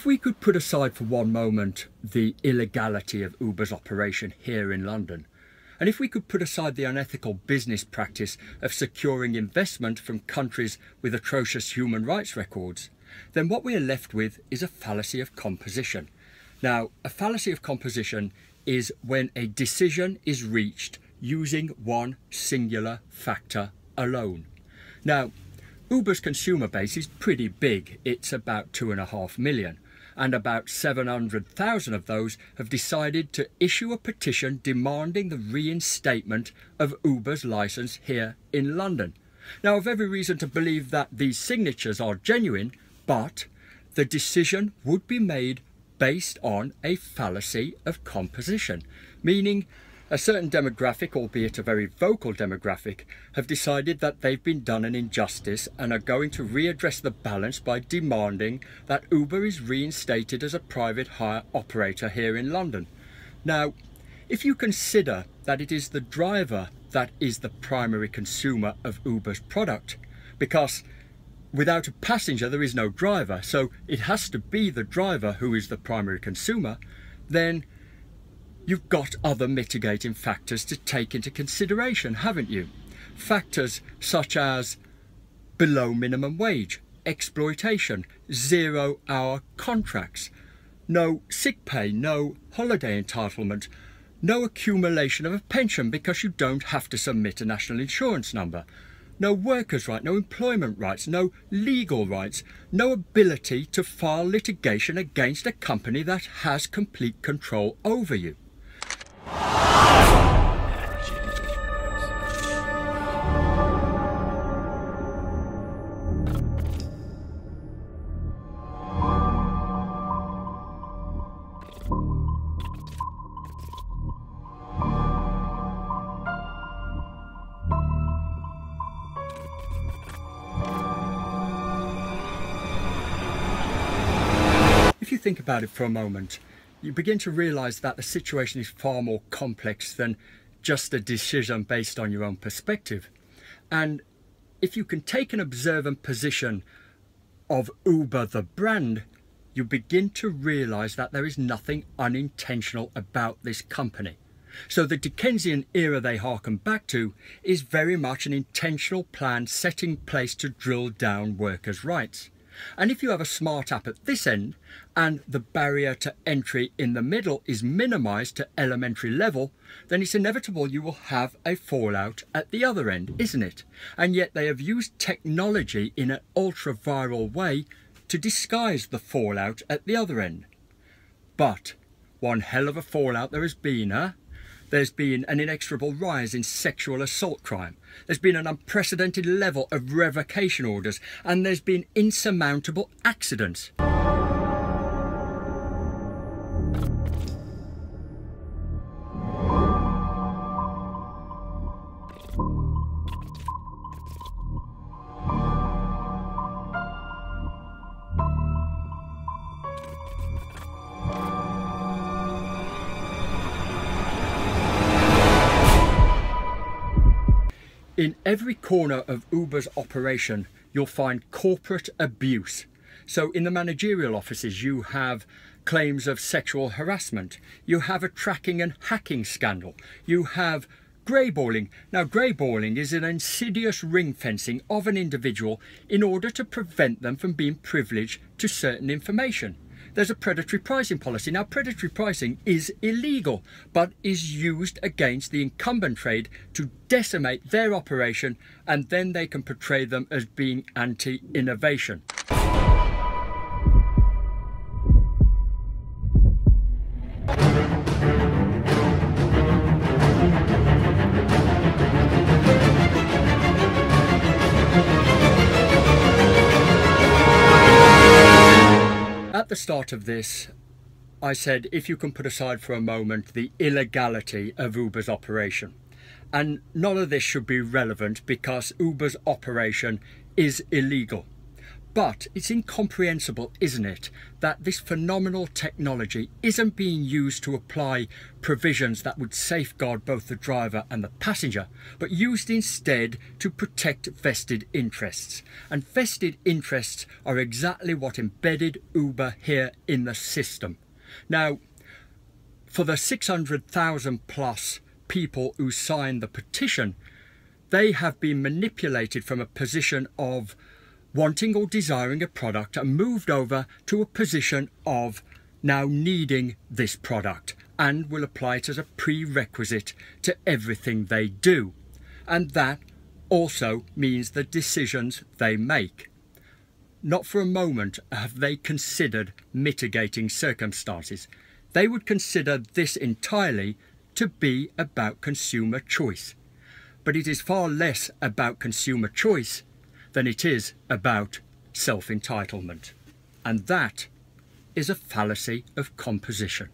If we could put aside for one moment the illegality of Uber's operation here in London, and if we could put aside the unethical business practice of securing investment from countries with atrocious human rights records, then what we are left with is a fallacy of composition. Now, a fallacy of composition is when a decision is reached using one singular factor alone. Now, Uber's consumer base is pretty big. It's about 2.5 million, and about 700,000 of those have decided to issue a petition demanding the reinstatement of Uber's licence here in London. Now, I've every reason to believe that these signatures are genuine, but the decision would be made based on a fallacy of composition, meaning a certain demographic, albeit a very vocal demographic, have decided that they've been done an injustice and are going to readdress the balance by demanding that Uber is reinstated as a private hire operator here in London. Now, if you consider that it is the driver that is the primary consumer of Uber's product, because without a passenger there is no driver, so it has to be the driver who is the primary consumer, then you've got other mitigating factors to take into consideration, haven't you? Factors such as below minimum wage, exploitation, 0-hour contracts, no sick pay, no holiday entitlement, no accumulation of a pension because you don't have to submit a national insurance number, no workers' right, no employment rights, no legal rights, no ability to file litigation against a company that has complete control over you. If you think about it for a moment, you begin to realise that the situation is far more complex than just a decision based on your own perspective. And if you can take an observant position of Uber the brand, you begin to realise that there is nothing unintentional about this company. So the Dickensian era they harken back to is very much an intentional plan set in place to drill down workers' rights. And if you have a smart app at this end and the barrier to entry in the middle is minimised to elementary level, then it's inevitable you will have a fallout at the other end, isn't it? And yet they have used technology in an ultra-viral way to disguise the fallout at the other end. But one hell of a fallout there has been, huh? There's been an inexorable rise in sexual assault crime. There's been an unprecedented level of revocation orders, and there's been insurmountable accidents. In every corner of Uber's operation, you'll find corporate abuse. So in the managerial offices, you have claims of sexual harassment. You have a tracking and hacking scandal. You have greyballing. Now, greyballing is an insidious ring fencing of an individual in order to prevent them from being privileged to certain information. There's a predatory pricing policy. Now, predatory pricing is illegal, but is used against the incumbent trade to decimate their operation, and then they can portray them as being anti-innovation. At the start of this, I said if you can put aside for a moment the illegality of Uber's operation. And none of this should be relevant because Uber's operation is illegal. But it's incomprehensible, isn't it, that this phenomenal technology isn't being used to apply provisions that would safeguard both the driver and the passenger, but used instead to protect vested interests. And vested interests are exactly what embedded Uber here in the system. Now, for the 600,000 plus people who signed the petition, they have been manipulated from a position of wanting or desiring a product and moved over to a position of now needing this product and will apply it as a prerequisite to everything they do. And that also means the decisions they make. Not for a moment have they considered mitigating circumstances. They would consider this entirely to be about consumer choice. But it is far less about consumer choice than it is about self-entitlement. And that is a fallacy of composition.